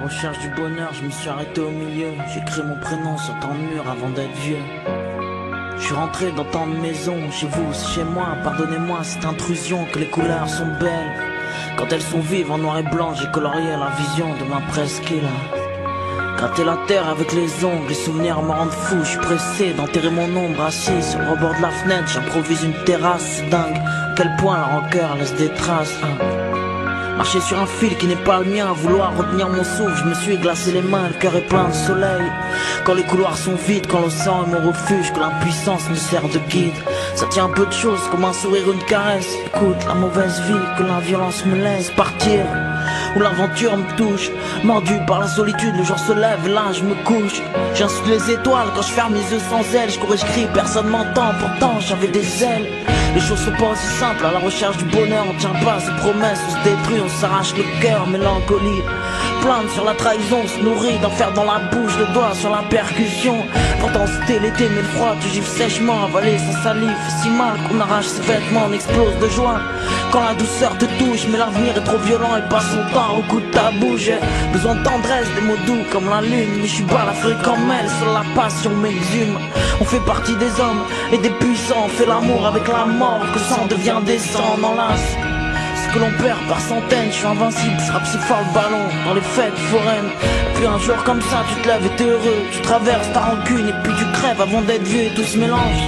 recherche du bonheur, je me suis arrêté au milieu. J'écris mon prénom sur tant de murs avant d'être vieux. Je suis rentré dans tant de maisons, chez vous, c'est chez moi. Pardonnez-moi cette intrusion, que les couleurs sont belles. Quand elles sont vives en noir et blanc, j'ai colorié la vision de ma presqu'île. Gratter la terre avec les ongles, les souvenirs me rendent fou. Je suis pressé d'enterrer mon ombre assis sur le rebord de la fenêtre. J'improvise une terrasse, c'est dingue à quel point la rancœur laisse des traces. Marcher sur un fil qui n'est pas le mien, vouloir retenir mon souffle, je me suis glacé les mains, le cœur est plein de soleil. Quand les couloirs sont vides, quand l'océan est mon refuge, que l'impuissance me sert de guide. Ça tient un peu de choses, comme un sourire, une caresse. Écoute, la mauvaise vie, que la violence me laisse partir, où l'aventure me touche. Mordu par la solitude, le jour se lève, et là je me couche. J'insulte les étoiles quand je ferme les yeux sans ailes. Je cours et je crie, personne m'entend, pourtant j'avais des ailes. Les choses sont pas aussi simples, à la recherche du bonheur, on tient pas à ses promesses, on se détruit, on s'arrache le cœur, mélancolie. Plainte sur la trahison, on se nourrit d'enfer dans la bouche, le doigt sur la percussion. Pourtant c'était l'été, mais le froid, tu gifles sèchement, avalé sans salive, fait si mal qu'on arrache ses vêtements, on explose de joie. Quand la douceur te touche, mais l'avenir est trop violent et passe son temps au coup de ta bouche. J'ai besoin de tendresse, des mots doux comme la lune, mais je suis balafré comme elle, sur la passion m'exhume. On fait partie des hommes et des puissants, on fait l'amour avec la mort, que sang devient des sangs, on enlace ce que l'on perd par centaines. Je suis invincible, je frappe si fort le ballon dans les fêtes foraines. Et puis un jour comme ça, tu te lèves et t'es heureux, tu traverses ta rancune et puis tu crèves avant d'être vieux et tout se mélange.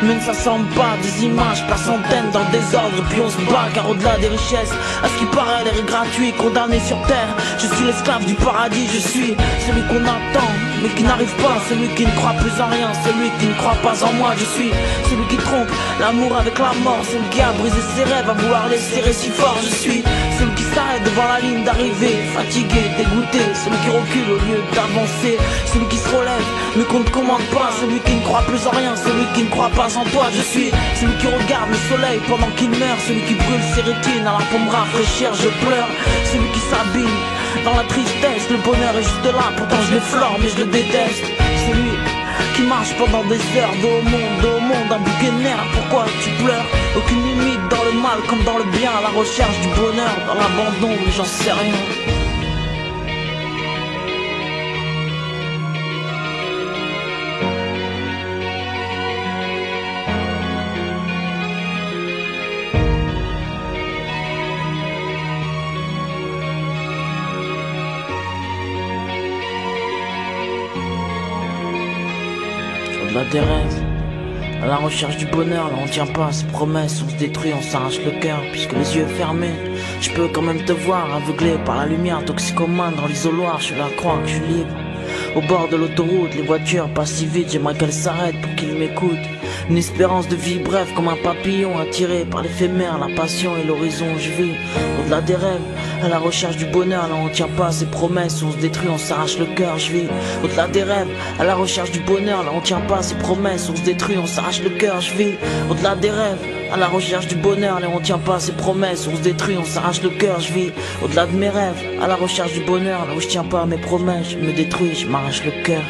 Mais ne s'assemble pas des images par centaines dans le désordre. Et puis on se bat car au-delà des richesses, à ce qui paraît l'air est gratuit, condamné sur terre. Je suis l'esclave du paradis, je suis celui qu'on attend mais qui n'arrive pas, celui qui ne croit plus en rien, celui qui ne croit pas en moi. Je suis celui qui trompe l'amour avec la mort, celui qui a brisé ses rêves à vouloir les serrer si fort. Je suis celui qui s'arrête devant la ligne d'arrivée, fatigué, dégoûté, celui qui recule au lieu d'avancer, celui qui se relève mais qu'on ne commande pas, celui qui ne croit plus en rien, celui qui ne croit pas en toi. Je suis celui qui regarde le soleil pendant qu'il meurt, celui qui brûle ses rétines à la pomme rafraîchir, je pleure, celui qui s'abîme dans la tristesse. Le bonheur est juste là, pourtant je l'effleure mais je le déteste. Celui qui marche pendant des heures dos au monde, un bouquet de nerfs. Pourquoi tu pleures? Aucune limite dans le mal comme dans le bien, à la recherche du bonheur, dans l'abandon, mais j'en sais rien. Au-delà des rêves, à la recherche du bonheur, là on tient pas à ses promesses, on se détruit, on s'arrache le cœur, puisque les yeux fermés, je peux quand même te voir, aveuglé par la lumière, toxicomane dans l'isoloir, je suis là à croire que je suis libre. Au bord de l'autoroute, les voitures passent si vite, j'aimerais qu'elles s'arrêtent pour qu'ils m'écoutent. Une espérance de vie brève comme un papillon attiré par l'éphémère, la passion et l'horizon, je vis au-delà des rêves, à la recherche du bonheur, là on tient pas à ses promesses, on se détruit, on s'arrache le cœur, je vis au-delà des rêves, à la recherche du bonheur, là on tient pas à ses promesses, on se détruit, on s'arrache le cœur, je vis au-delà des rêves, à la recherche du bonheur, là on tient pas à ses promesses, on se détruit, on s'arrache le cœur, je vis au-delà de mes rêves, à la recherche du bonheur, là où je tiens pas à mes promesses, je me détruis, je m'arrache le cœur.